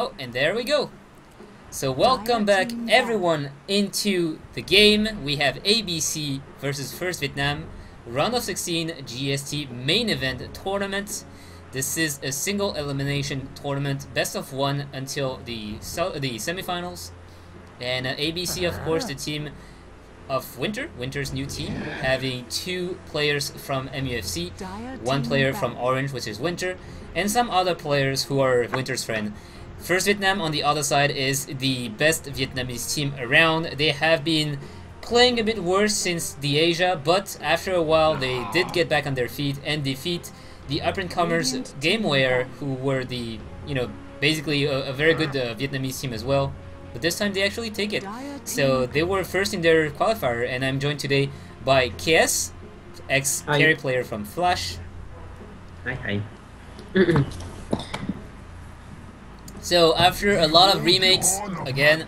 Oh, and there we go. So welcome back everyone into the game. We have ABC versus 1st Vietnam, round of 16 GST main event tournament. This is a single elimination tournament, best of one until the semifinals. And ABC, of course, the team of Winter's new team, having 2 players from MUFC, 1 player from Orange, which is Winter, and some other players who are Winter's friend. 1st Vietnam on the other side is the best Vietnamese team around. They have been playing a bit worse since the Asia, but after a while they did get back on their feet and defeat the up-and-comers Gameware, who were the, basically a very good Vietnamese team as well. But this time they actually take it. So they were first in their qualifier, and I'm joined today by KS, ex-carry player from Flash. Hi. So after a lot of remakes, again,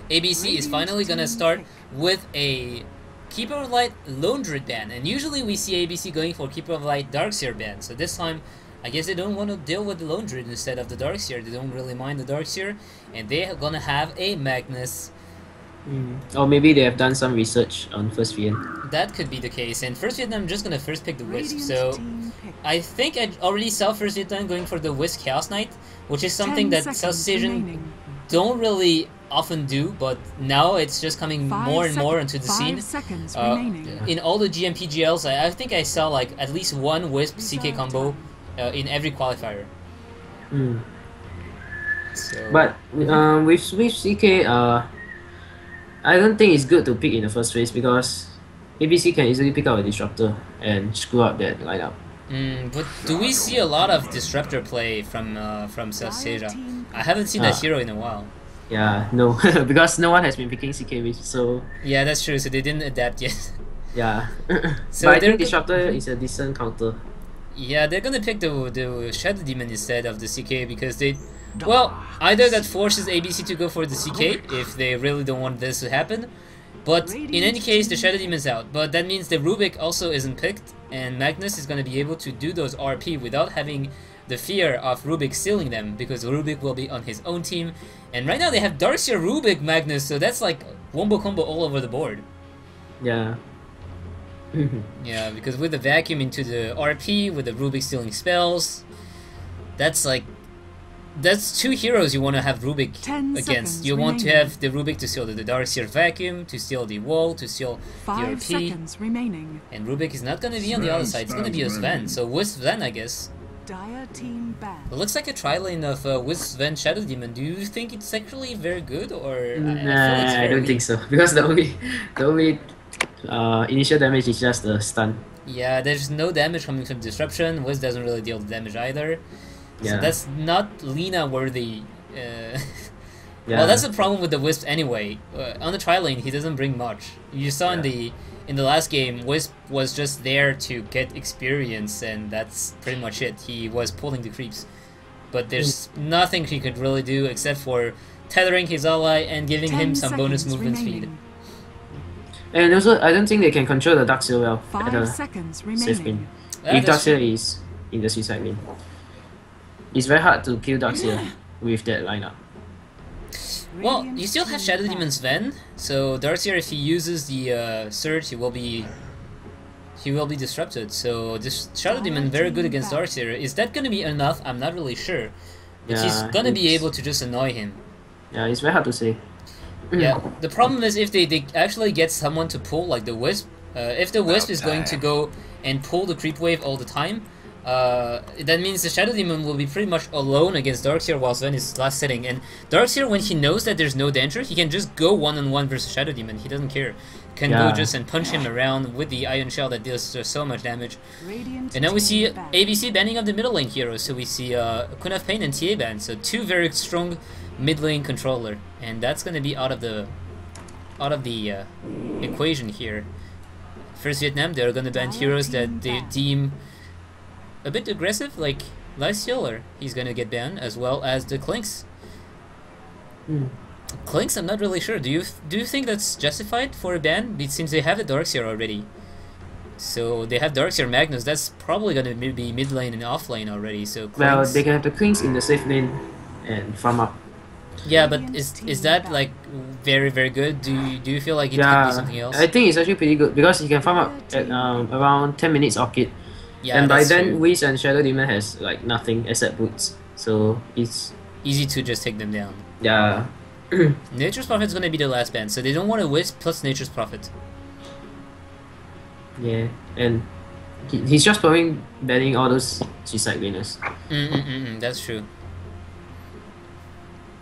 ABC is finally gonna start with a Keeper of Light Lone Druid ban, and usually we see ABC going for Keeper of Light Darkseer ban. So this time, I guess they don't want to deal with the Lone Druid instead of the Darkseer. They don't really mind the Darkseer, and they're gonna have a Magnus. Or maybe they have done some research on 1st.VN. That could be the case, and 1st Vietnam just gonna first pick the Wisp. So I think I already saw 1st Vietnam going for the Wisp Chaos Knight, which is something that Southeast Asian don't really often do, but now it's just coming more and more into the scene. In all the GMPGLs, I think I saw like at least 1 Wisp CK combo in every qualifier. So. But with CK, I don't think it's good to pick in the first phase because ABC can easily pick out a Disruptor and screw up that lineup. But do we see a lot of Disruptor play from South Asia? I haven't seen that hero in a while. Yeah, no, because no one has been picking CK Wisp, so... Yeah, that's true, so they didn't adapt yet. Yeah, so but I think Disruptor is a decent counter. Yeah, they're gonna pick the Shadow Demon instead of the CK because they... Well, either that forces ABC to go for the CK if they really don't want this to happen, but in any case, the Shadow Demon's out. But that means the Rubik also isn't picked, and Magnus is gonna be able to do those RP without having the fear of Rubik stealing them, because Rubik will be on his own team. And right now they have Darkseer, Rubik, Magnus, so that's like wombo combo all over the board. Yeah. Yeah, because with the vacuum into the RP, with the Rubik stealing spells, that's 2 heroes you want to have Rubik against. You want to have the Rubik to steal the Darkseer vacuum, to steal the wall, to steal the RP. And Rubik is not going to be on the other side, it's going to be a Sven. So with Sven, I guess. It looks like a tri-lane of with Sven Shadow Demon. Do you think it's actually very good, or? Nah, I don't think so. Because the only initial damage is just the stun. Yeah, there's no damage coming from Disruption. Wiz doesn't really deal the damage either. Yeah. So that's not Lina worthy. Yeah. Well, that's the problem with the Wisp anyway. On the tri-lane, he doesn't bring much. You saw in the last game, Wisp was just there to get experience, and that's pretty much it. He was pulling the creeps. But there's nothing he could really do except for tethering his ally and giving him some bonus movement speed. And also, I don't think they can control the Darkseer well at the safe lane. If Darkseer is in the suicide lane. It's very hard to kill Darkseer with that lineup. Well, you still have Shadow Demon Sven, so Darkseer, if he uses the Surge, he will be disrupted. So this Shadow Demon very good against Darkseer. Is that gonna be enough? I'm not really sure. But he's gonna be able to just annoy him. Yeah, it's very hard to say. Yeah, the problem is if they actually get someone to pull, like the Wisp. If the Wisp is going to go and pull the creep wave all the time, that means the Shadow Demon will be pretty much alone against Darkseer while Sven is last sitting. And Darkseer, when he knows that there's no danger, he can just go one-on-one versus Shadow Demon. He doesn't care. Can go just and punch him around with the Iron Shell that deals so much damage. And now we see ABC banning of the middle lane heroes. So we see Kunaf Pain and TA ban. So 2 very strong mid lane controller, and that's gonna be out of the equation here. 1st Vietnam, they're gonna ban heroes that they deem a bit aggressive, like Lysealer. He's gonna get banned, as well as the Clinks. Clinks, I'm not really sure. Do you think that's justified for a ban? It seems they have the Darkseer already. So they have Darkseer Magnus. That's probably gonna be mid lane and off lane already. So Clinks... Well, they can have the Clinks in the safe lane and farm up. Yeah, but is that like very good? Do you feel like it could be something else? I think it's actually pretty good because he can farm up at around 10 minutes orchid. Yeah, and by that's then true. Wiz and Shadow Demon has like nothing except boots, so it's easy to just take them down. Yeah. Nature's Prophet is gonna be the last ban, so they don't want to Wisp plus Nature's Prophet. Yeah, and he's just probably banning all those suicide winners. That's true.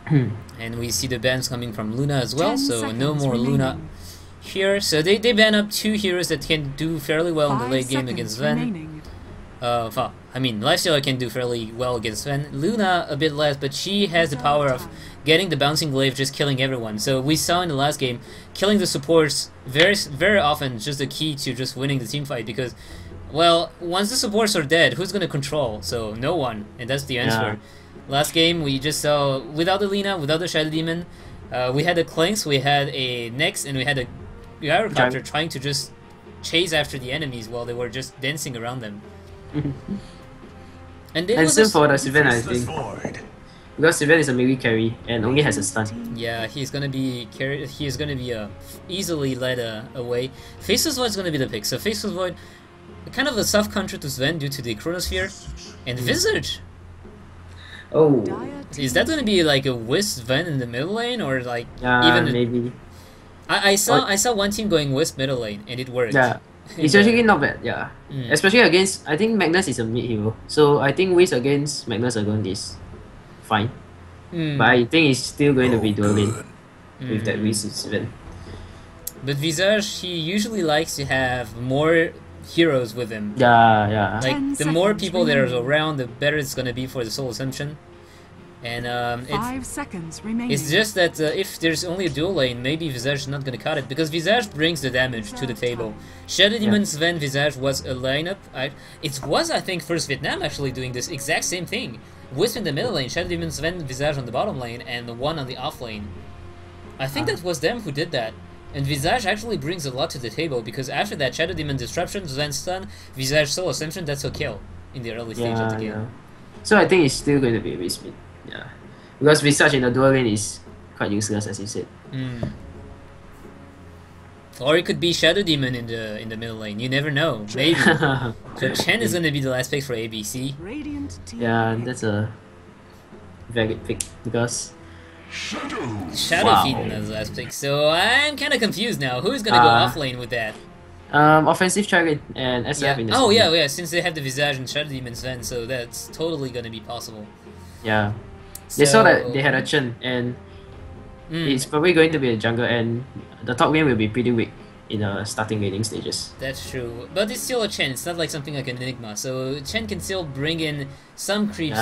And we see the bans coming from Luna as well, so no more Luna here. So they ban up 2 heroes that can do fairly well in the late game against Sven. I mean, Lifestealer can do fairly well against Sven. Luna a bit less, but she has the power of getting the bouncing glaive, just killing everyone. So we saw in the last game, killing the supports very often is just the key to just winning the team fight, because, well, once the supports are dead, who's gonna control? So no one, and that's the answer. Last game we just saw, without the Lina, without the Shadow Demon, we had a Clinks, we had a Nyx, and we had a Gyrocopter trying to just chase after the enemies while they were just dancing around them. And same for the Sven, I think. Because Sven is a melee carry and only has a stun. Yeah, he's gonna be easily led away. Faceless Void's gonna be the pick. So Faceless Void, kind of a soft counter to Sven due to the Chronosphere, and Visage. Oh, is that gonna be like a Wisp Sven in the middle lane, or like even maybe? I saw one team going Wisp middle lane and it worked. Yeah. It's actually not bad, yeah. Especially against, I think Magnus is a mid hero, so I think Wiz against Magnus alone is fine. But I think it's still going to be dual lane with that Wiz Sven. But Visage, he usually likes to have more heroes with him. Yeah. Like, the more people that are around, the better it's gonna be for the Soul Assumption. And 5 seconds remaining. It's just that if there's only a dual lane, maybe Visage is not gonna cut it, because Visage brings the damage to the table. Shadow Demon, Sven, Visage was a lineup. It was, I think, 1st Vietnam actually doing this exact same thing. Wisp in the middle lane, Shadow Demon, Sven, Visage on the bottom lane, and the one on the off lane. I think that was them who did that. And Visage actually brings a lot to the table, because after that, Shadow Demon Disruption, Sven stun, Visage Soul Assumption, that's a kill in the early stage of the game. Yeah. So I think it's still going to be a Wiz mid. Yeah, because Visage in the dual lane is quite useless, as you said. Or it could be Shadow Demon in the middle lane. You never know. Maybe. So Chen is gonna be the last pick for ABC. Yeah, that's a very good pick because Shadow Fiend is the last pick. So I'm kind of confused now. Who's gonna go off lane with that? Offensive Trigon and SF in the Oh yeah. Since they have the Visage and Shadow Demon Sven, so that's totally gonna be possible. Yeah. They saw that they had a Chen, and it's probably going to be a jungle, and the top lane will be pretty weak in the starting laning stages. That's true, but it's still a Chen. It's not like something like an Enigma, so Chen can still bring in some creeps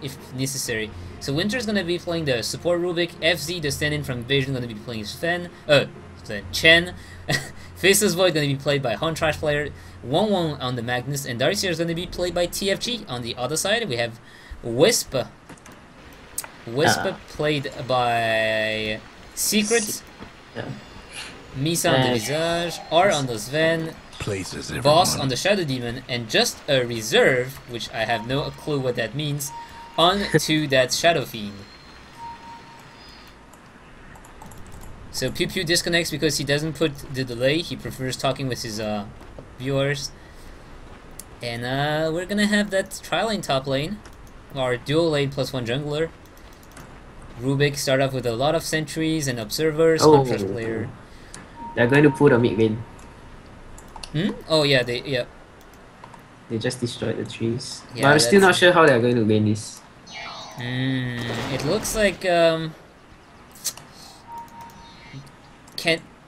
if necessary. So Winter's gonna be playing the support Rubik. FZ, the stand-in from Invasion, gonna be playing Chen. Faceless Void gonna be played by Hon Trash player. Wong on the Magnus, and Darkseer is gonna be played by TFG. On the other side, we have Wisp. Played by Secret. Misa on the Visage, R on the Sven, Boss on the Shadow Demon, and just a reserve, which I have no clue what that means, on to that Shadow Fiend. So Pew Pew disconnects because he doesn't put the delay, he prefers talking with his viewers. And we're gonna have that tri-lane top lane, or dual lane plus 1 jungler. Rubik start off with a lot of sentries and observers, contrast player. They're going to pull the mid lane. Oh yeah, they just destroyed the trees. Yeah, but I'm still not sure how they're going to lane this. It looks like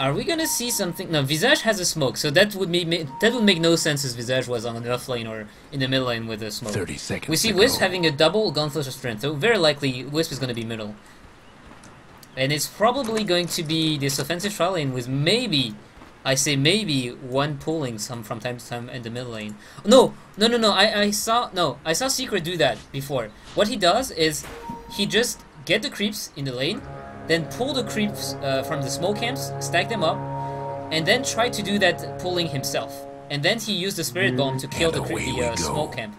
are we gonna see something? No, Visage has a smoke, so that would make no sense as Visage was on the off lane or in the middle lane with a smoke. 30 seconds. We see Wisp having a double Gunflash of Strength, so very likely Wisp is gonna be middle. And it's probably going to be this offensive tri lane with maybe, I say maybe, one pulling some from time to time in the middle lane. No, I saw Secret do that before. What he does is he just get the creeps in the lane, then pull the creeps from the smoke camps, stack them up, and then try to do that pulling himself. And then he used the Spirit Bomb to kill the smoke camp.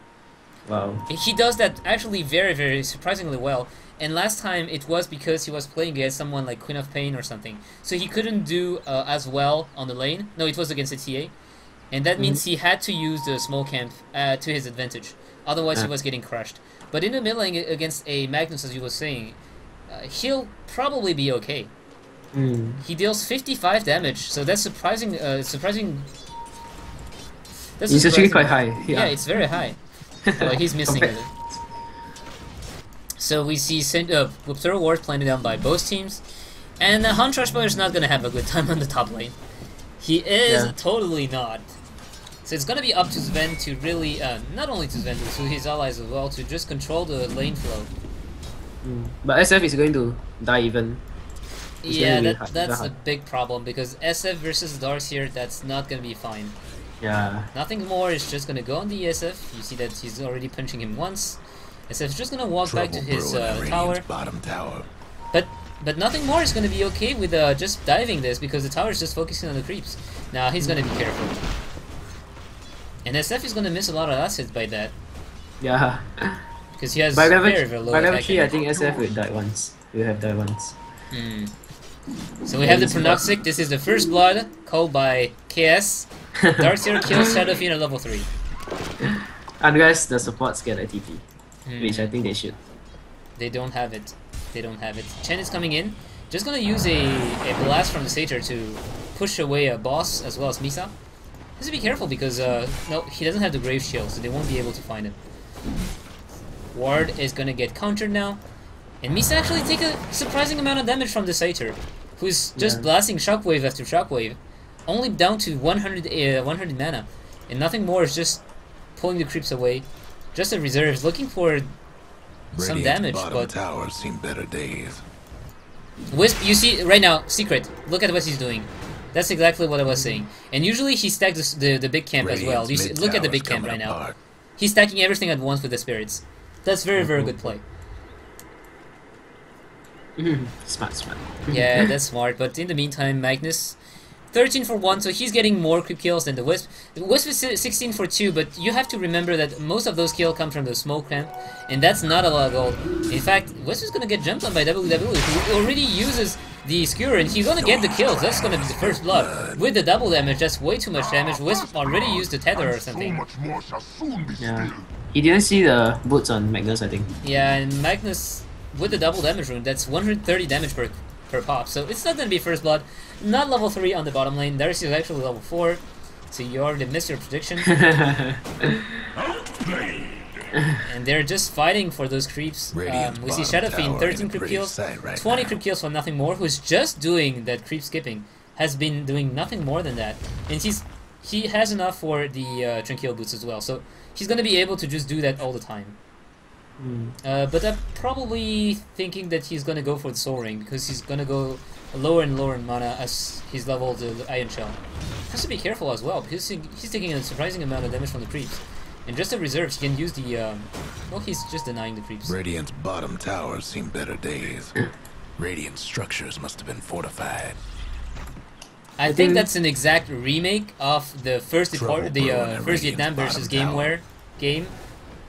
Wow. He does that actually very surprisingly well. And last time it was because he was playing against someone like Queen of Pain or something. So he couldn't do as well on the lane. No, it was against a TA. And that means he had to use the small camp to his advantage. Otherwise he was getting crushed. But in the mid lane against a Magnus, as you were saying, he'll probably be okay. He deals 55 damage, so that's surprising. That's it's actually quite high. Yeah, it's very high. He's missing it. So we see throw ward planted down by both teams, and Huntrash player is not gonna have a good time on the top lane. He is totally not. So it's gonna be up to Sven to really, not only to Sven, but to his allies as well, to just control the lane flow. But SF is going to die even. Yeah, that's a big problem, because SF versus Darkseer, that's not gonna be fine. Yeah. Nothing more is just gonna go on the SF. You see that he's already punching him once. SF is just gonna walk back to his tower. Bottom tower. But nothing more is gonna be okay with just diving this, because the tower is just focusing on the creeps. Now he's gonna be careful. And SF is gonna miss a lot of assets by that. Yeah. Because he has by very by low level attack 3, I think SF will die once. Will have died once. So we have the Pronoxic. This is the first blood called by KS. Darkseer kills Shadow Fiend at level 3. Unless the supports get a TP, which I think they should. They don't have it. They don't have it. Chen is coming in. Just gonna use a blast from the Satyr to push away a boss as well as Misa. Just be careful because no, he doesn't have the Grave Shield, so they won't be able to find him. Ward is gonna get countered now. And Misa actually take a surprising amount of damage from the Satyr, who's just blasting shockwave after shockwave, only down to 100 mana, and nothing more is just pulling the creeps away. Just a reserve, looking for some damage, but towers seen better days. Wisp, you see right now, secret. Look at what he's doing. That's exactly what I was saying. And usually he stacks the big camp as well. You see, look at the big camp right now. He's stacking everything at once with the spirits. That's very good play. Smart. Yeah, that's smart. But in the meantime, Magnus, 13 for 1, so he's getting more creep kills than the Wisp. The Wisp is 16 for 2, but you have to remember that most of those kills come from the smoke camp, and that's not a lot of gold. In fact, Wisp is gonna get jumped on by WWE, who already uses the Skewer, and he's gonna get the kills. That's gonna be the first blood. With the double damage, that's way too much damage. Wisp already used the tether or something. Yeah. He didn't see the boots on Magnus, I think. Yeah, and Magnus, with the double damage rune, that's 130 damage per pop, so it's not gonna be first blood. Not level 3 on the bottom lane. Darcy is actually level 4, so you already missed your prediction. And they're just fighting for those creeps. We see Shadow Fiend, 13 creep kills, 20 creep kills for nothing more, who's just doing that creep skipping. Has been doing nothing more than that. And he has enough for the Tranquil boots as well, so he's gonna be able to just do that all the time. But I'm probably thinking that he's gonna go for the Soul Ring, because he's gonna go lower and lower in mana as he's leveled the Iron Shell. Has to be careful as well, because he's taking a surprising amount of damage from the creeps. And just a reserve, he can use the, well, he's just denying the creeps. Radiant's bottom towers seen better days. Radiant structures must have been fortified. I think that's an exact remake of the first Vietnam versus GameWare game,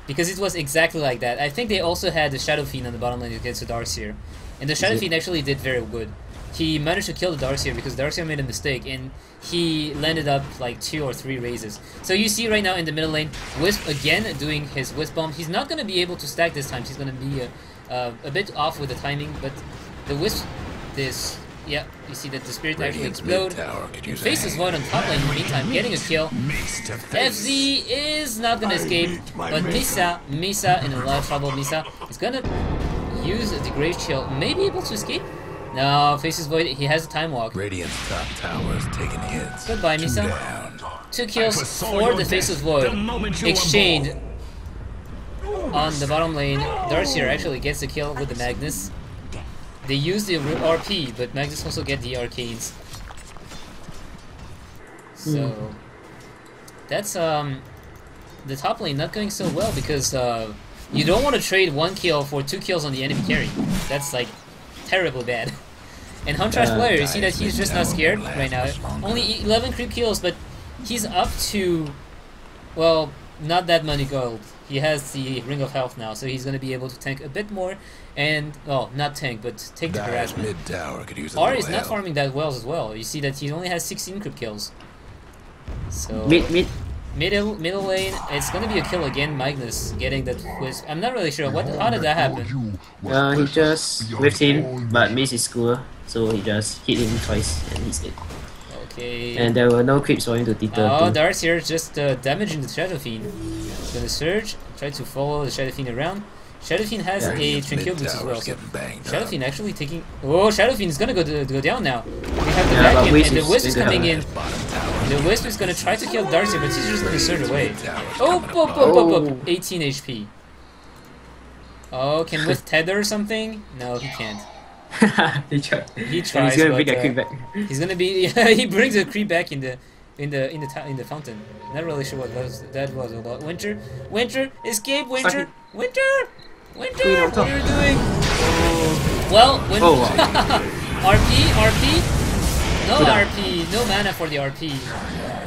because it was exactly like that. I think they also had the Shadow Fiend on the bottom lane against the Darkseer, and the Shadow Fiend actually did very good. He managed to kill the Darkseer because Darkseer made a mistake, and he landed up like 2 or 3 raises. So you see right now in the middle lane, Wisp again doing his Wisp Bomb. He's not going to be able to stack this time. He's going to be a bit off with the timing, but the Wisp, yeah, you see that the Spirit actually explode. Faces Void on top lane in the meantime, getting a kill. FZ is not going to escape, but Misa in a lot of trouble. Misa is going to use the Grave Shield, may be able to escape. No, Faces Void, he has a time walk. Radiant's top towers taking hits. Goodbye, Misa. 2 kills for the Faces Void. Exchanged on the bottom lane. Darkseer actually gets the kill with the Magnus. They use the RP, but Magnus also get the Arcanes. So that's the top lane not going so well, because you don't want to trade 1 kill for 2 kills on the enemy carry. That's like terribly bad. And Huntrash player, you see that he's just not scared right now. Only 11 creep kills, but he's up to, well, not that many gold. he has the Ring of Health now, so he's going to be able to tank a bit more, and well, not tank, but take the harassment. Mid tower could use R is not farming that well as well. You see that he only has 16 creep kills. So middle lane, it's going to be a kill again. Magnus getting that Wisp. I'm not really sure how did that happen. He just whiffed him, but missed his skewer, so he just hit him twice and he's dead. Okay. And there were no creeps for him to deter. Oh, Dark's here just damaging the Shadow Fiend. He's gonna surge, try to follow the Shadow Fiend around. Shadow Fiend has a Tranquil Boost as well. So Shadow Fiend actually taking. Oh, Shadow Fiend is gonna go down now. We have the vacuum, and the Wisp is coming in. The Wisp is gonna try to kill Darcy, but he's just gonna surge away. Oh, 18 HP. Oh, can Wisp tether or something? No, he can't. He tries. He's gonna bring a creep back. He's gonna be. He brings a creep back in the fountain. Not really sure what that was about. Winter, escape, Winter. What are you doing? Well, RP, no RP, no mana for the RP.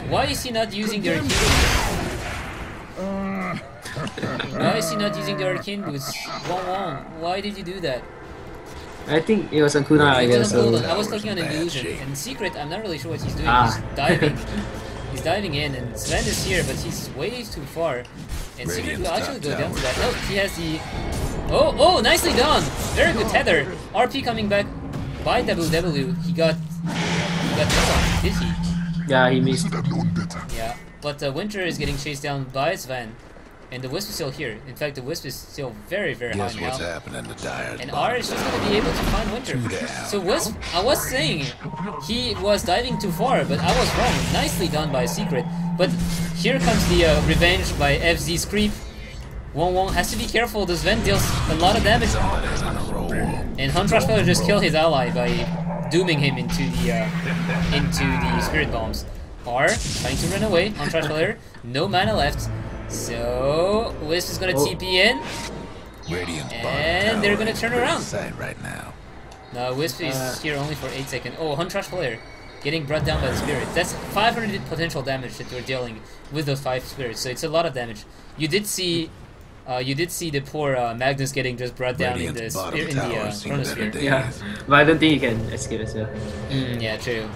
Why is he not using the arcane boots? Why is he not using the arcane boots? Why did you do that? I think it was on cooldown, I guess. I was looking on Illusion. And Secret, I'm not really sure what he's doing. He's diving. He's diving in, and Sven is here, but he's way too far. And Secret will actually go down to that. No, he has the... Oh, nicely done! Very good tether. RP coming back by WW. He got this one, did he? Yeah, he missed. Yeah, but Winter is getting chased down by Sven. And the Wisp is still here. In fact, the Wisp is still very, very high now. And R is just going to be able to find Winter. So Wisp, I was saying he was diving too far, but I was wrong. Nicely done by Secret. But here comes the revenge by FZ's creep. Wong has to be careful. The Sven deals a lot of damage. And Huntrash Feller just killed his ally by dooming him into the Spirit Bombs. R trying to run away. Huntrash Feller, no mana left. So Wisp is gonna TP in, and they're gonna turn around. Right now. No, Wisp is here only for 8 seconds. Oh, Huntrash Flare getting brought down by the Spirit. That's 500 potential damage that we're dealing with those 5 Spirits. So it's a lot of damage. You did see the poor Magnus getting just brought down in the Chronosphere. Yeah, but I don't think he can escape as well. Yeah, true.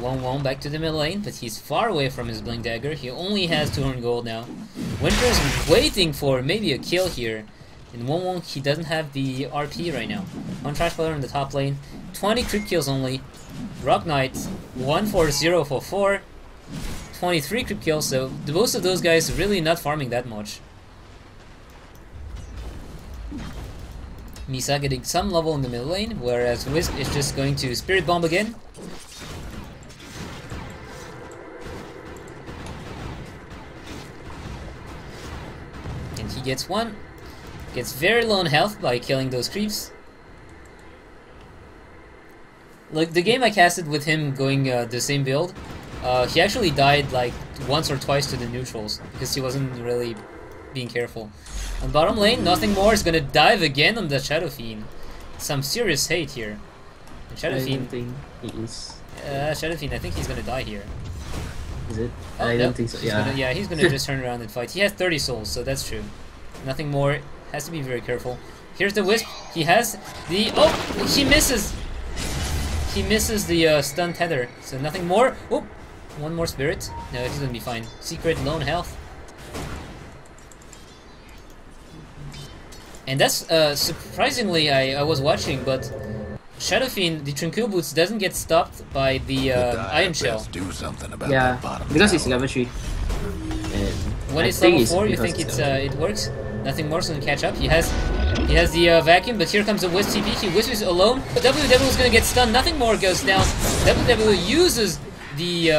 Wong back to the middle lane, but he's far away from his Blink Dagger. He only has 200 gold now. Winter's waiting for maybe a kill here. And Wong, he doesn't have the RP right now. One Trash Player in the top lane. 20 crit kills only. Rock Knight, 140 for 4. 23 crit kills, so most of those guys really not farming that much. Misa getting some level in the middle lane, whereas Wisp is just going to Spirit Bomb again. And he gets one. Gets very low on health by killing those creeps. Like, the game I casted with him going the same build, he actually died like once or twice to the neutrals because he wasn't really being careful. On bottom lane, Nothing More is gonna dive again on the Shadow Fiend. Some serious hate here. And Shadow Fiend, think he is. Shadow Fiend, I think he's gonna die here. Is it? Oh, I don't think so. Yeah. He's gonna just turn around and fight. He has 30 souls, so that's true. Nothing More has to be very careful. Here's the Wisp. He has the... Oh! He misses! He misses the stun tether. So Nothing More. Oh! One more Spirit. No, he's gonna be fine. Secret, lone health. And that's, surprisingly, I was watching, but Shadow Fiend, the Tranquil Boots, doesn't get stopped by the Iron Shell. Yeah, because it's level 3. When it's level 4, you think it works? Nothing More's gonna catch up. He has the vacuum, but here comes the Wisp TP. Wisp is alone, but WW is gonna get stunned. Nothing More goes down. WW uses the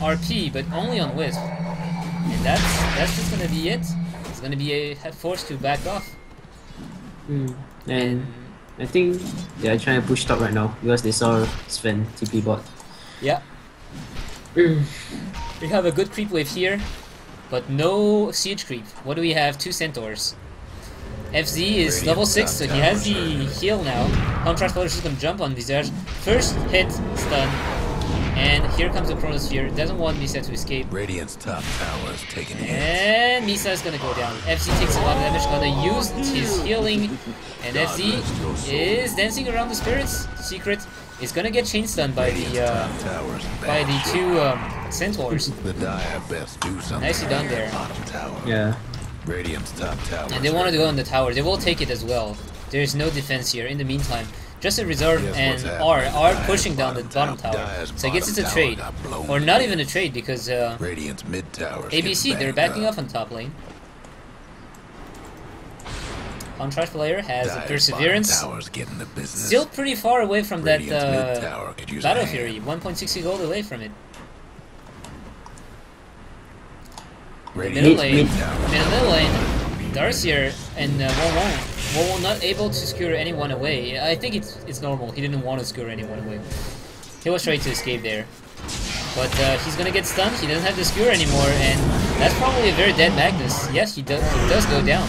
RP, but only on Wisp. And that's just gonna be it. It's gonna be forced to back off. And I think they are trying to push top right now because they saw Sven TP bot. Yeah. We have a good creep wave here, but no siege creep. What do we have? 2 centaurs. FZ is level 6, so he has the heal now. Contrast Player is just gonna jump on Visage. First hit, stun. And here comes the Chronosphere. Doesn't want Misa to escape. Radiant's top tower is taking hits. And Misa is gonna go down. FZ takes a lot of damage. Gonna use his healing. And FZ is dancing around the spirits. Secret is gonna get chain stunned by the two centaurs. The dire best do something. Nicely done there. Yeah. Radiant's top tower. And they want to go on the tower. They will take it as well. There is no defense here. In the meantime, just a reserve and R are pushing down the bottom tower. So I guess it's a trade, or not even a trade because Radiant's mid tower. ABC they're backing up on top lane. Contrast player has a perseverance. Still pretty far away from that Battle Fury. 1.60 gold away from it. Middle lane, Darcier and Wong not able to skewer anyone away. I think it's normal. He didn't want to skewer anyone away. He was trying to escape there, but he's gonna get stunned. He doesn't have the skewer anymore, and that's probably a very dead Magnus. Yes, he does go down,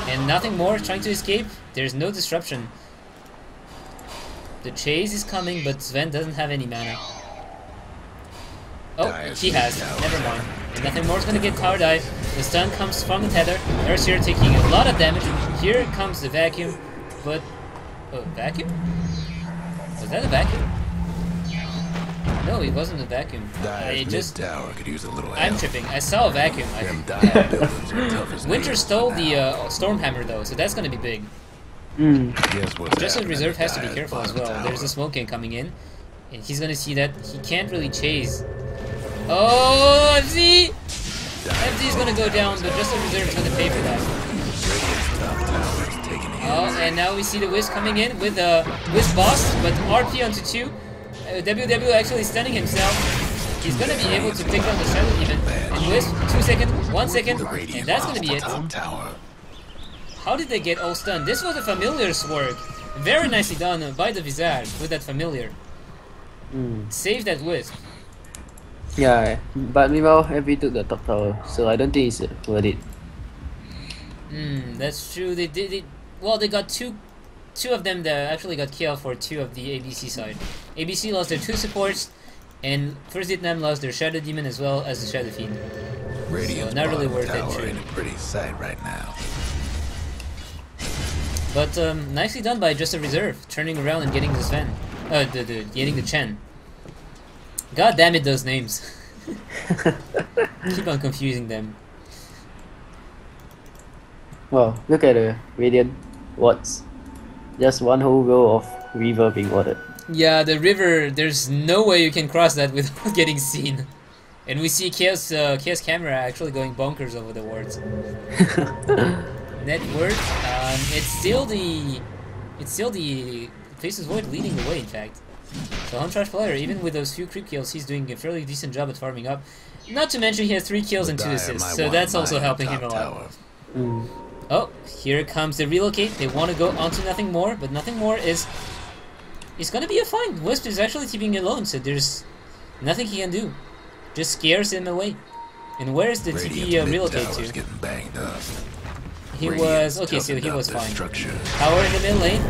and nothing more. Trying to escape. There's no disruption. The chase is coming, but Sven doesn't have any mana. Oh, he has. Never mind. And nothing more is gonna get tower dive. The stun comes from the tether. Darcier taking a lot of damage. Here comes the vacuum, but vacuum? Was that a vacuum? No, it wasn't a vacuum. I'm tripping. I saw a vacuum. Winter stole the Stormhammer though, so that's gonna be big. Just a reserve has to be careful as well. There's a smoke gang coming in, and he's gonna see that he can't really chase. Oh, FZ! FZ is gonna go down, but just a reserve is gonna pay for that. Oh, and now we see the Wisp coming in with the Wisp boss, but RP onto 2. WW actually stunning himself. He's gonna be able to pick down the Shadow Demon. And Wisp, 2 seconds, 1 second, and that's gonna be it. How did they get all stunned? This was a Familiar's work. Very nicely done by the Visage with that Familiar. Save that Wisp. Yeah, but meanwhile, FB took the top tower, so I don't think it's worth it. That's true. They got two of them that actually got killed for 2 of the ABC side. ABC lost their 2 supports, and 1st Vietnam lost their Shadow Demon as well as the Shadow Fiend. So not really worth it. In a pretty sight right now. But nicely done by just a reserve, turning around and getting the Sven, getting the Chen. God damn it, those names. Keep on confusing them. Well, look at the Radiant wards. Just one whole row of river being watered. Yeah, the river, there's no way you can cross that without getting seen. And we see Chaos Camera actually going bonkers over the wards. Net worth, it's still the Faceless Void leading the way, in fact. So Huntrash player, even with those few creep kills, he's doing a fairly decent job at farming up. Not to mention he has 3 kills and 2 assists, so that's also helping him a lot. Oh, here comes the relocate. They want to go onto nothing more, but nothing more is gonna be a fine. Wisp is actually keeping it alone, so there's nothing he can do. Just scares him away. And where is the TP relocate to? He was okay, so he was fine. Power in the mid lane.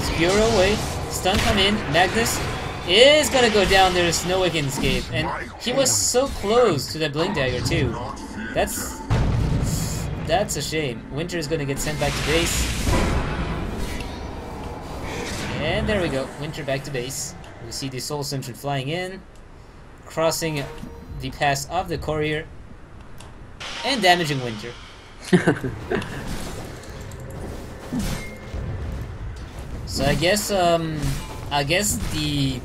Skewer away. Stun come in. Magnus is gonna go down. There's no way he can escape. And he was so close to that Blink Dagger too. That's a shame. Winter is gonna get sent back to base. And there we go. Winter back to base. We see the Soul Assumption flying in, crossing the pass of the Courier, and damaging Winter. So I guess the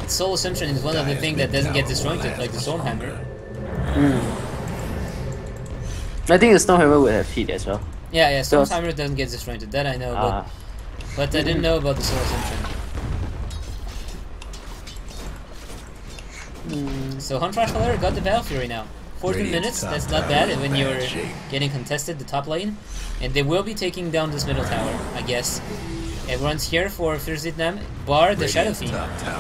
Soul Assumption is one of the things that doesn't get disjointed, like the Stormhammer. I think the Stormhammer would have hit as well. Yeah, Stormhammer doesn't get disjointed. That I know, but I didn't know about the Soul Assumption. So Huntrash Valera got the Battle Fury now. 14 minutes, that's not bad when you're getting contested the top lane. And they will be taking down this middle tower, I guess. Everyone's here for 1st Vietnam, bar the Shadow Fiend.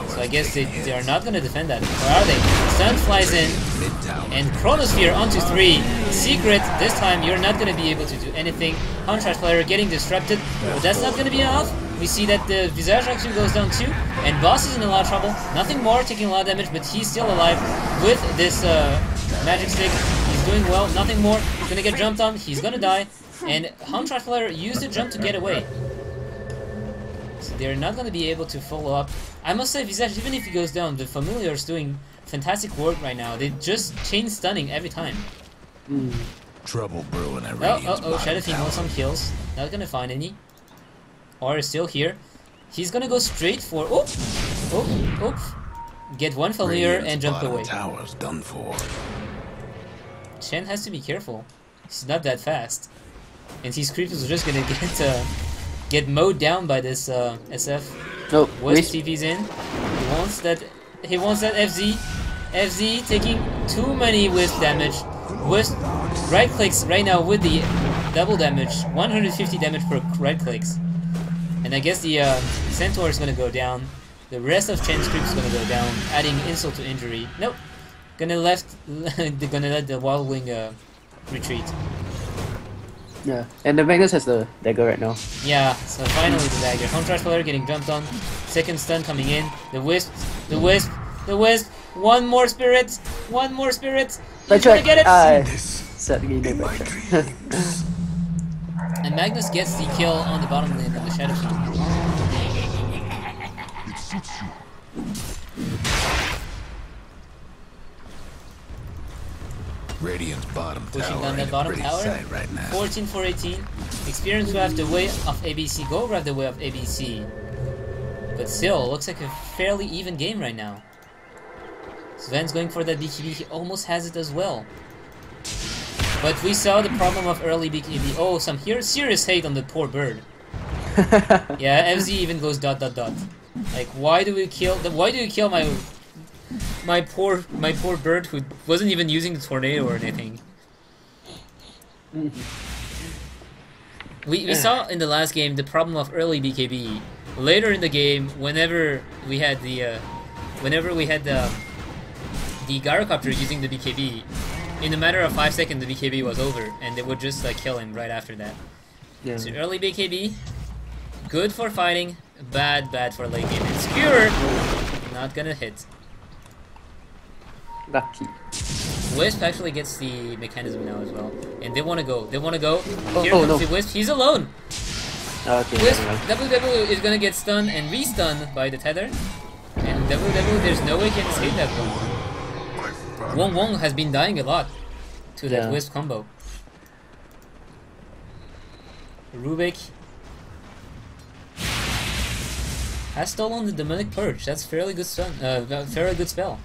So I guess they are not gonna defend that. Or are they? Stun flies in, and Chronosphere onto 3. Secret, this time you're not gonna be able to do anything. Contrast player getting disrupted, but that's not gonna be enough. We see that the Visage actually goes down too, and Boss is in a lot of trouble. Nothing more, taking a lot of damage, but he's still alive with this magic stick. He's doing well, nothing more. He's gonna get jumped on, he's gonna die, and Contrast player used the jump to get away. So they're not going to be able to follow up. I must say, Visage, even if he goes down, the Familiar is doing fantastic work right now. They just chain stunning every time. Trouble brewing at Shadow Fiend wants some kills. Not going to find any. Or is still here. He's going to go straight for... Get one Familiar and jump away. Tower's done for. Chen has to be careful. He's not that fast. And his creepers are just going to get mowed down by this SF. No, Wisp TP's in. He wants that FZ. FZ taking too many Wisp damage. Wisp right clicks right now with the double damage. 150 damage per right clicks. And I guess the Centaur is gonna go down. The rest of Chen's creep is gonna go down, adding insult to injury. Nope. Gonna let the Wild Wing retreat. Yeah, and the Magnus has the dagger right now. Yeah, so finally the dagger. Contrast player getting jumped on. Second stun coming in. The Wisp, the Wisp, the Wisp. One more spirit. One more spirit. He's gonna get it. And Magnus gets the kill on the bottom lane of the Shadow Fiend. Radiant's bottom Pushing tower down that bottom tower. right now. 14 for 18. Experience grab the way of ABC. Go grab the way of ABC. But still, looks like a fairly even game right now. Sven's going for that BKB. He almost has it as well. But we saw the problem of early BKB. Oh, some serious hate on the poor bird. Yeah, FZ even goes ... Like, why do you kill my poor bird who wasn't even using the tornado or anything? We saw in the last game the problem of early BKB. Later in the game, whenever we had the gyrocopter using the BKB, in a matter of 5 seconds the BKB was over, and they would just like kill him right after that. Yeah. So early BKB, good for fighting, bad for late game. And Skewer, not gonna hit. Lucky. Wisp actually gets the mechanism now as well, and they want to go. Here comes the Wisp. He's alone. Okay. Wisp WW is gonna get stunned and re-stunned by the tether, and WW there's no way he can escape that one. Wong has been dying a lot to that Wisp combo. Rubik has stolen the Demonic Purge. That's fairly good spell.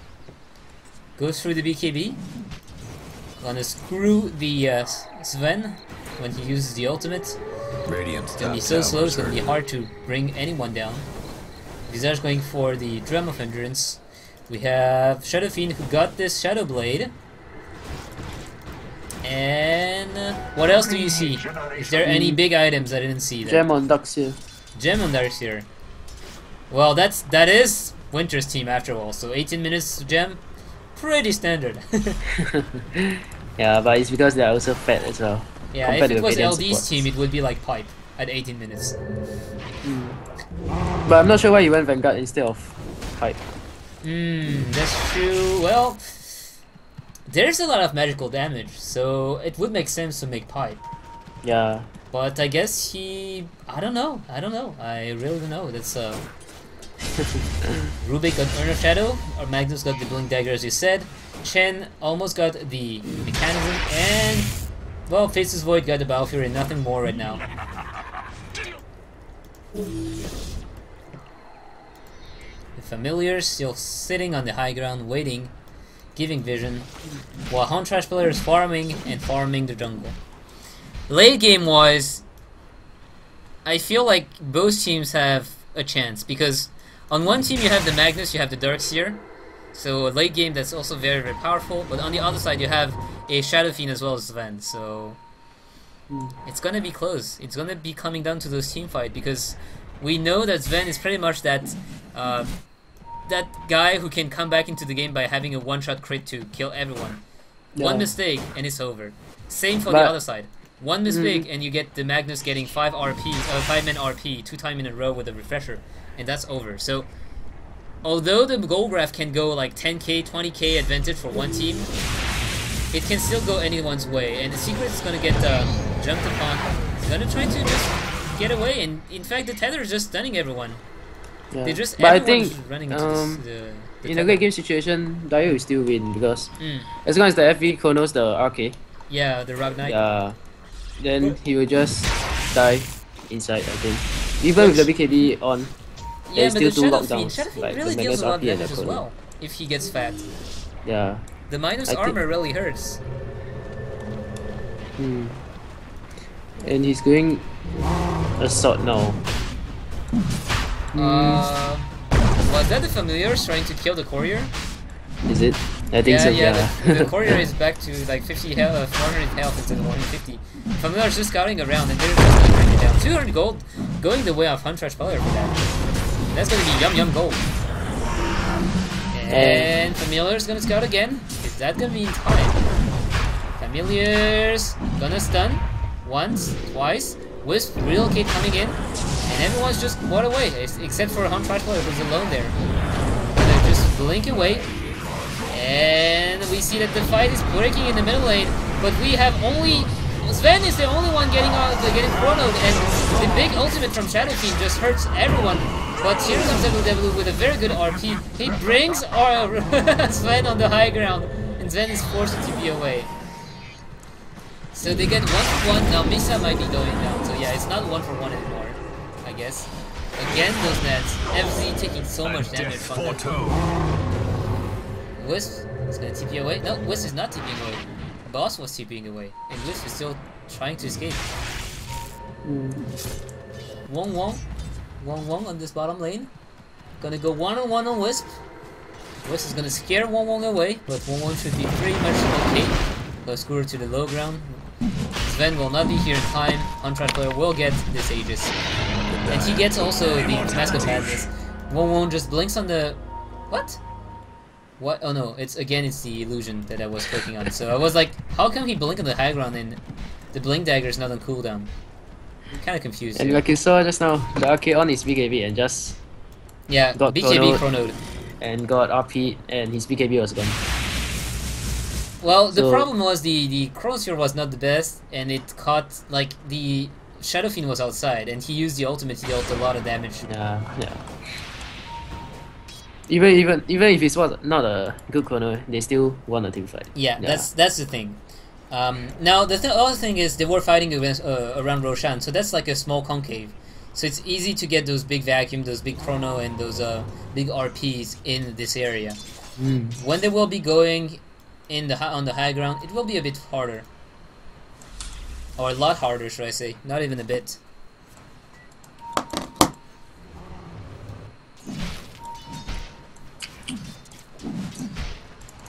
Goes through the BKB. Gonna screw the Sven when he uses the ultimate. It's gonna be so slow, it's gonna be hard to bring anyone down. Visage going for the Drum of Endurance. We have Shadow Fiend who got this Shadow Blade. And what else do you see? Is there any big items I didn't see there? Gem on Darkseer. Gem on Darkseer. Well, that is Winter's team after all. So 18 minutes gem, pretty standard. Yeah, but it's because they are also fat as well. Yeah, if it was LD's team, it would be like Pipe at 18 minutes. But I'm not sure why he went Vanguard instead of Pipe. That's true. Well, there's a lot of magical damage, so it would make sense to make Pipe. Yeah. But I guess I don't know. I really don't know. That's Rubik got Urn of Shadow, or Magnus got the Blink Dagger as you said. Chen almost got the mechanism, and well, Faceless Void got the Battle Fury and nothing more right now. The Familiars still sitting on the high ground waiting, giving vision, while Huntrash player is farming the jungle. Late game wise, I feel like both teams have a chance, because on one team you have the Magnus, you have the Darkseer, so late game that's also very powerful, but on the other side you have a Shadow Fiend as well as Sven, so it's gonna be close. It's gonna be coming down to those team fight, because We know that Sven is pretty much that that guy who can come back into the game by having a one-shot crit to kill everyone. Yeah. One mistake and it's over. Same for the other side. One mistake and you get the Magnus getting 5 RP, 5-man RP 2 times in a row with a refresher, and that's over. So although the goal graph can go like 10k, 20k advantage for one team, it can still go anyone's way, and the secret is gonna get jumped upon. It's gonna try to just get away, and in fact the tether is just stunning everyone. Yeah. They just, but I think running into the in a great game situation, Dyer will still win because as long as the FV chronos the RK, yeah, the Rock Knight. Yeah, then he will just die inside. I think even with the BKB on, yeah, there's but still the two Shadow lockdowns. Fiend Like really the deals a lot of RP and damage the as chrono. well if he gets fat. Yeah. The minus I armor think- really hurts. And he's going assault now. Was that the familiars trying to kill the courier? Is it? I think so. Yeah. The courier is back to like 50 health, 400 health instead of 150. Familiars just scouting around and they're just gonna bring it down. 200 gold going the way of Huntrash player for that. That's gonna be yum gold. And Familiar's gonna scout again. Is that gonna be in time? Familiar's gonna stun once, twice. Wisp relocate coming in, and everyone's just what away, except for Huntrash player who's alone there. Gonna just blink away, and we see that the fight is breaking in the middle lane. But we have only Sven is the only one getting chronoed, and the big ultimate from Shadow Fiend just hurts everyone. But here comes WW with a very good RP. He brings our Sven on the high ground, and Sven is forced to TP away. So they get 1-1. Now Misa might be going down. So yeah, it's not 1-for-1 anymore, I guess. Again, those nets. FZ taking so much damage from them. Wisp is gonna TP away. No, Wisp is not TPing away. Boss was TPing away, and Wisp is still trying to escape. Wong on this bottom lane. Gonna go one-on-one on Wisp. Wisp is gonna scare Wong away, but Wong should be pretty much okay. Go screw to the low ground. Sven will not be here in time. Huntrash player will get this Aegis. And he gets also the Mask of Madness. Wong just blinks on the... What? What? Oh no, it's the illusion that I was clicking on. So I was like, how come he blink on the high ground and the blink dagger is not on cooldown? I'm kind of confused And here. like you saw just now, the RK on his BKB and just got BKB chronoed. and got RP and his BKB was gone. Well, the problem was the Chronosphere was not the best, and it caught, like, the Shadow Fiend was outside, and he used the ultimate to deal a lot of damage. Yeah. Even if it was not a good chrono, they still won a team fight. Yeah. That's the thing. Now the other thing is they were fighting against around Roshan, so that's like a small concave. So it's easy to get those big vacuum, those big chrono, and those big RPs in this area. When they will be going on the high ground, it will be a bit harder, or a lot harder, should I say? Not even a bit.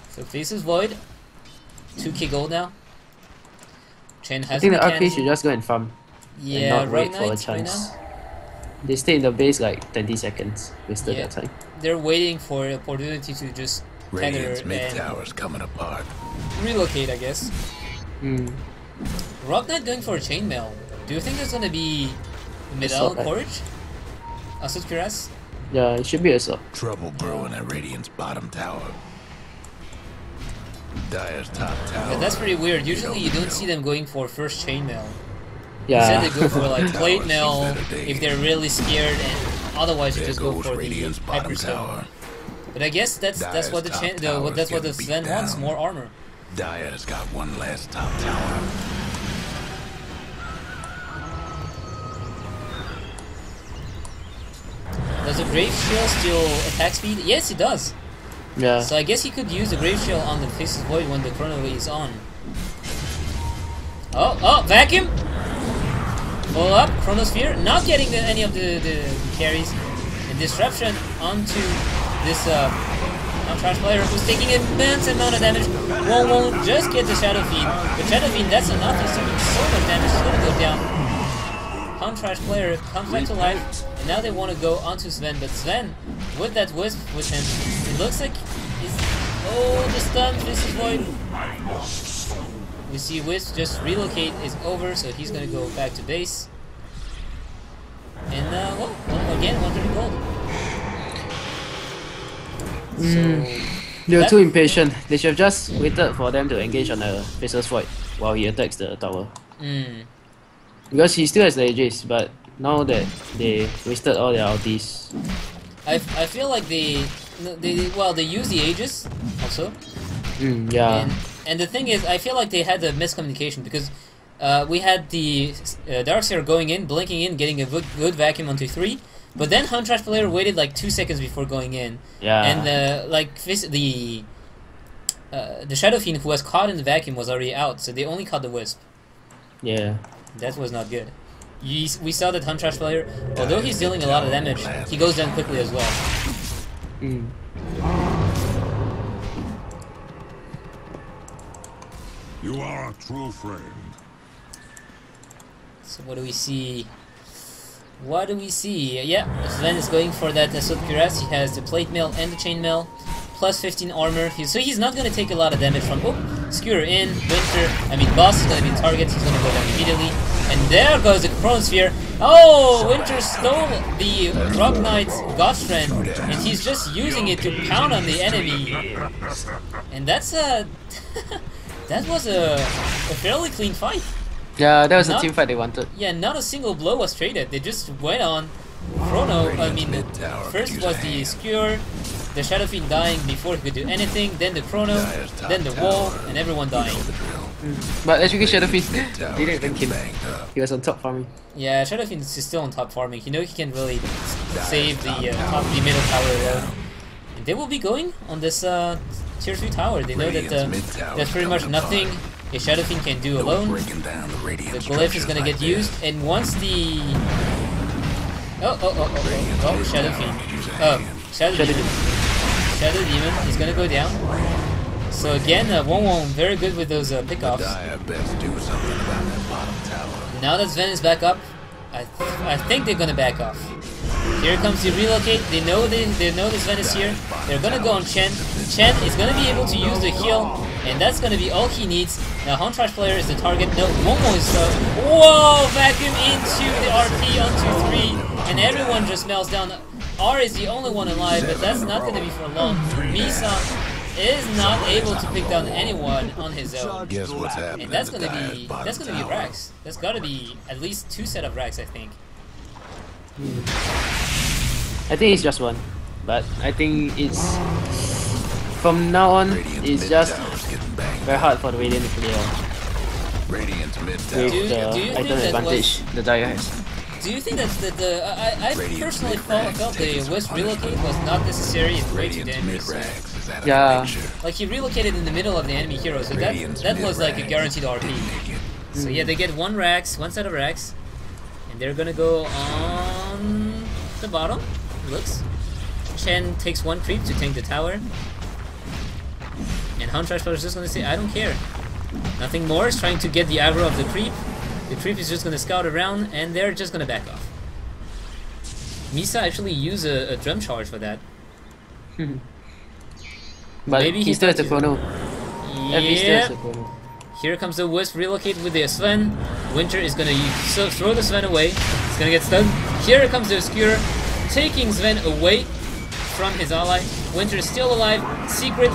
So Faces Void, 2k gold now. Chen has I think the mechanics. RK should just go and farm. Yeah, and not right wait for a now. chance. They stay in the base like 20 seconds. Wasted Yeah. that time. They're waiting for an opportunity to just Radiant's tether mid and tower's coming apart. relocate, I guess. Rock Knight going for a chainmail. Do you think there's gonna be Medal Assault, right? Courage? Assault Cuirass? Yeah, it should be assault. Trouble brewing at Radiant's bottom tower. Dire's top tower. Yeah, that's pretty weird. Usually you don't see them going for first chainmail. Yeah. Instead they go for like plate Towers mail see better days. if they're really scared, and otherwise you There just go goes for the Radiant's bottom Hyperstone. tower. That's what the Dire's top tower's that's what the getting Sven beat wants, down. more armor. Dire's got one last top tower. Does the Grave Shield still attack speed? Yes, it does. Yeah. So I guess he could use the Grave Shield on the Faceless Void when the Chrono is on. Oh, vacuum! Follow up, Chronosphere, not getting any of the carries. And disruption onto this Trash player who's taking an immense amount of damage. Won't just get the Shadow Fiend. But Shadow Fiend, that's enough. He's taking so much damage, he's gonna go down. Contrast player comes back to life, and now they want to go onto Sven, but Sven, with that Wisp with him, it looks like he's... Oh, the stun, this is Void. We see Wisp just relocate is over, so he's gonna go back to base. And, well, again, 130 gold. So, they were too impatient. They should have just waited for them to engage on the Faceless Void while he attacks the tower. Because he still has the Aegis, but now that they wasted all their ultis. I feel like they use the Aegis also. Yeah. And the thing is, I feel like they had a miscommunication because we had the Darkseer going in, blinking in, getting a good vacuum onto 3, but then Huntrash player waited like 2 seconds before going in. Yeah. And the Shadow Fiend who was caught in the vacuum was already out, so they only caught the Wisp. Yeah. That was not good. We saw that Huntrash player, although he's dealing a lot of damage, he goes down quickly as well. You are a true friend. So what do we see? What do we see? Yeah, Sven is going for that Assault Cuirass. He has the plate mail and the chain mail, plus 15 armor. So he's not going to take a lot of damage from... Oh, Skewer in, Boss is going to be target. He's going to go down immediately. And there goes the Chronosphere. Oh, Winter stole the Rock Knight's Ghost Strand, and he's just using it to pound on the enemy. And that's a... that was a fairly clean fight. Yeah, that was a team fight they wanted. Yeah, not a single blow was traded. They just went on. First was the Skewer, the Shadow Fiend dying before he could do anything, then the Chrono, then the wall, and everyone dying. But as you can Shadow Fiend didn't even kill. He was on top farming. Yeah, Shadow Fiend is still on top farming. You know he can really save the middle tower alone. And they will be going on this tier 3 tower. They know that there's pretty much nothing a Shadow Fiend can do alone. The glyph is gonna get used, and once the... Oh, Shadow Fiend. Oh, Shadow Demon. Shadow Demon is gonna go down. So again, Wong very good with those pickoffs. Now that Sven is back up, I think they're gonna back off. Here comes the relocate. They know that Sven is here. They're gonna go on Chen. Chen is gonna be able to use the heal, and that's gonna be all he needs. Now Huntrash player is the target. No, Momo is whoa! Vacuum into the RP onto 3, and everyone just melts down. R is the only one alive, but that's not gonna be for long. Misa is not able to pick down anyone on his own. And that's gonna be Rax. That's gotta be at least 2 set of Rax, I think. I think it's just one, but I think it's from now on it's just very hard for the Radiant to clear with the item advantage the Dire has. Do you think that I personally felt the Wisp relocate was not necessary and way too dangerous. Yeah. Like he relocated in the middle of the enemy hero, so that was like a guaranteed RP. So yeah, they get one set of Rax, and they're gonna go on the bottom. Looks. Chen takes 1 creep to tank the tower, and Huntrash is just gonna say, I don't care. Nothing more. Is trying to get the aggro of the creep. The creep is just gonna scout around, and they're just gonna back off. Misa actually used a drum charge for that. But maybe he still has the chrono. Yeah. Here comes the Wisp relocate with the Sven. Winter is gonna throw the Sven away. He's gonna get stunned. Here comes the Skewer, taking Sven away from his ally. Winter is still alive. Secret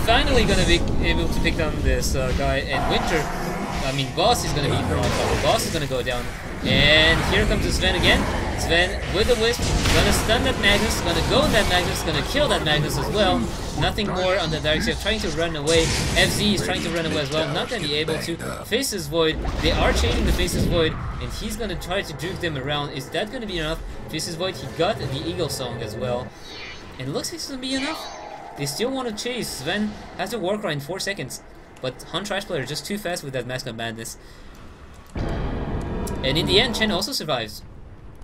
finally gonna be able to pick down this guy, and Winter. Boss is gonna be from on top. Boss is gonna go down. And here comes the Sven again. Sven with the Wisp, gonna stun that Magnus, gonna go on that Magnus, gonna kill that Magnus as well. Nothing more on the Darkseer, trying to run away. FZ is trying to run away as well, not gonna be able to. Faceless Void, they are chasing the Faceless Void, and he's gonna try to juke them around. Is that gonna be enough? Faceless Void, he got the Eagle Song as well. And it looks like it's gonna be enough. They still want to chase. Sven has to work in 4 seconds. But Huntrash player just too fast with that Mask of Madness. And in the end, Chen also survives.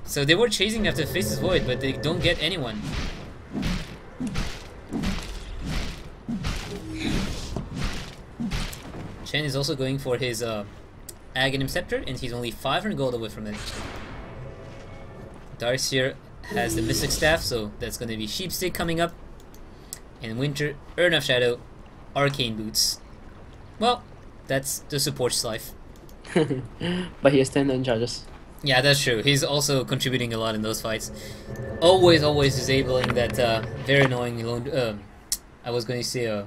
So they were chasing after Faceless Void, but they don't get anyone. Chen is also going for his Aghanim Scepter, and he's only 500 gold away from it. Darkseer has the Mystic Staff, so that's gonna be Sheepstick coming up. And Winter, Urn of Shadow, Arcane Boots. Well, that's the support's life. But he has 10 uncharges. Yeah, that's true. He's also contributing a lot in those fights. Always disabling that very annoying lone. I was going to say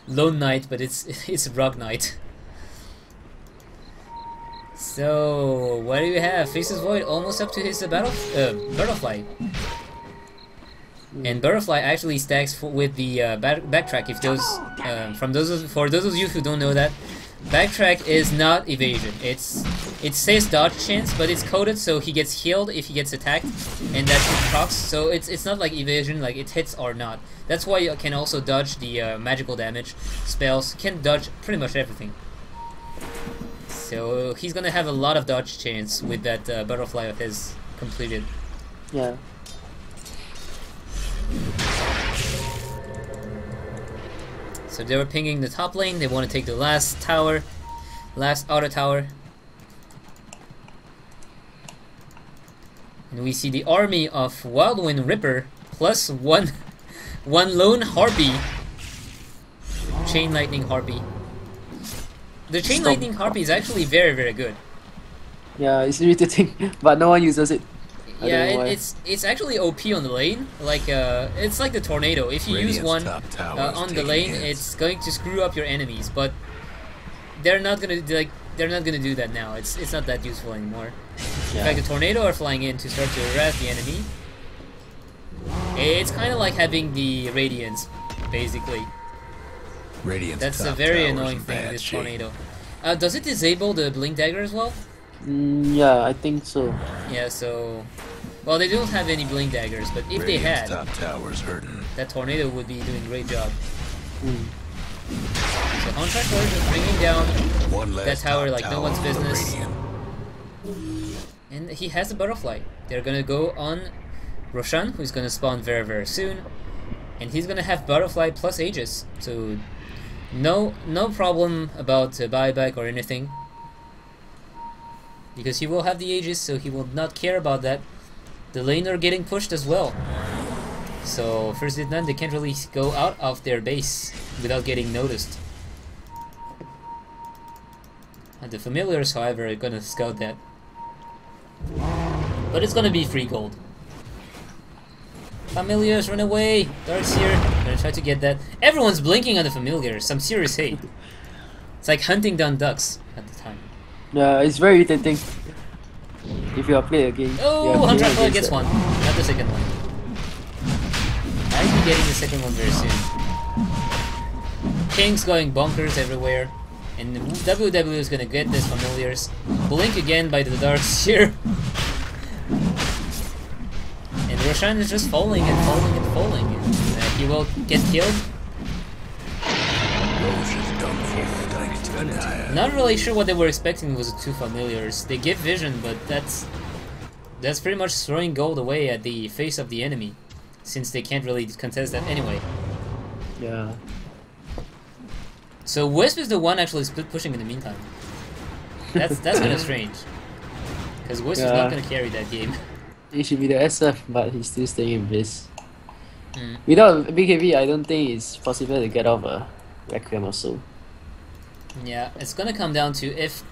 Lone Knight, but it's Rock Knight. So what do you have? Faces Void almost up to his Butterfly. And Butterfly actually stacks with the backtrack. If those for those of you who don't know that, backtrack is not evasion. It says dodge chance, but it's coded so he gets healed if he gets attacked, and that procs. So it's not like evasion, like it hits or not. That's why you can also dodge the magical damage spells. You can dodge pretty much everything. So he's gonna have a lot of dodge chance with that Butterfly of his completed. Yeah. So they were pinging the top lane. They want to take the last tower, last outer tower. And we see the army of Wildwind Ripper plus one lone Harpy. Chain Lightning Harpy. The Chain Lightning Harpy is actually very good. Yeah, it's irritating, but no one uses it. Yeah, it's actually OP on the lane. Like it's like the tornado. If you use one on the lane, it's going to screw up your enemies. But they're not gonna do that now. It's not that useful anymore. Yeah. In fact, the tornado are flying in to start to harass the enemy. It's kind of like having the Radiance, basically. That's a very annoying thing. This tornado. Does it disable the Blink Dagger as well? Yeah, I think so. Yeah, so... Well, they don't have any Blink Daggers, but if they had, that tornado would be doing a great job. So Contract Warrior is bringing down that tower like no one's business. And he has a Butterfly. They're gonna go on Roshan, who's gonna spawn very soon. And he's gonna have Butterfly plus Aegis. So no problem about buyback or anything. Because he will have the Aegis, so he will not care about that. The laner getting pushed as well. So 1st Vietnam, they can't really go out of their base without getting noticed. And the familiars, however, are gonna scout that. But it's gonna be free gold. Familiars, run away! Darkseer, gonna try to get that. Everyone's blinking on the familiars, some serious hate. It's like hunting down ducks at the time. Yeah, it's very irritating. If you are playing a game. Oh, Hunter Player gets one. Not the second one. I'll be getting the second one very soon. King's going bonkers everywhere. And WW is gonna get this familiars. Blink again by the Darkseer. And Roshan is just falling and falling. And he will get killed. Not really sure what they were expecting was the two familiars. They give vision, but that's pretty much throwing gold away at the face of the enemy, since they can't really contest that anyway. Yeah. So Wisp is the one actually split pushing in the meantime. That's kind of strange, because Wisp is not gonna carry that game. He should be the SF, but he's still staying in base. Without BKB, I don't think it's possible to get off a Requiem or so. Yeah, it's gonna come down to if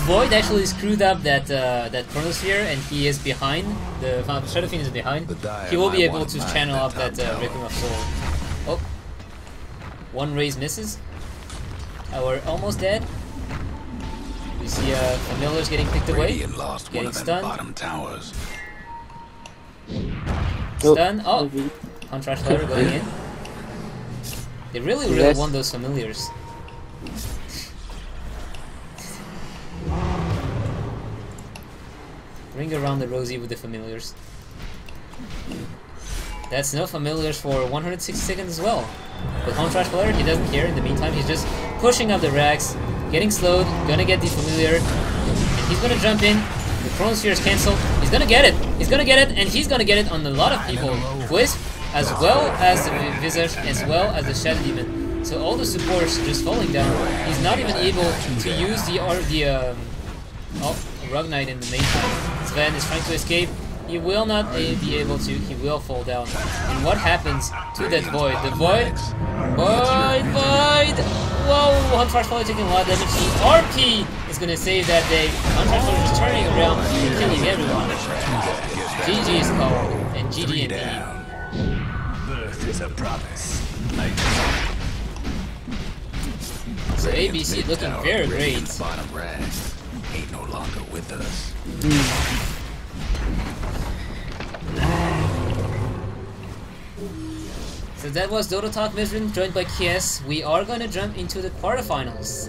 Void actually screwed up that Chronosphere and he is behind, the Shadow Fiend is behind, he will be able to channel up that Requiem of Soul. Oh, one raise misses. We're almost dead. We see familiars getting picked away, getting stunned. Stun. Oh, Contrast Fighter going in. They really want those familiars. Ring around the Rosie with the familiars. That's no familiars for 160 seconds as well. But Contrast Player, he doesn't care. In the meantime, he's just pushing up the racks, getting slowed, gonna get the familiar, and he's gonna jump in. The Chronosphere is cancelled. He's gonna get it. He's gonna get it, and he's gonna get it on a lot of people. Wisp, as well as the Visage, as well as the Shadow Demon. So all the supports just falling down. He's not even able to use the Rug Knight in the meantime. Sven is trying to escape. He will not be able to. He will fall down. And what happens to that Void? The Void? Void! Whoa! Huntress probably taking a lot of damage. The RP is gonna save that day. Huntress is turning around and killing everyone. GG is called. And GG Birth is a promise. So ABC looking very great. Bottom rest ain't no longer with us. So that was Dota Talk Myzzrym, joined by KS. We are gonna jump into the quarterfinals.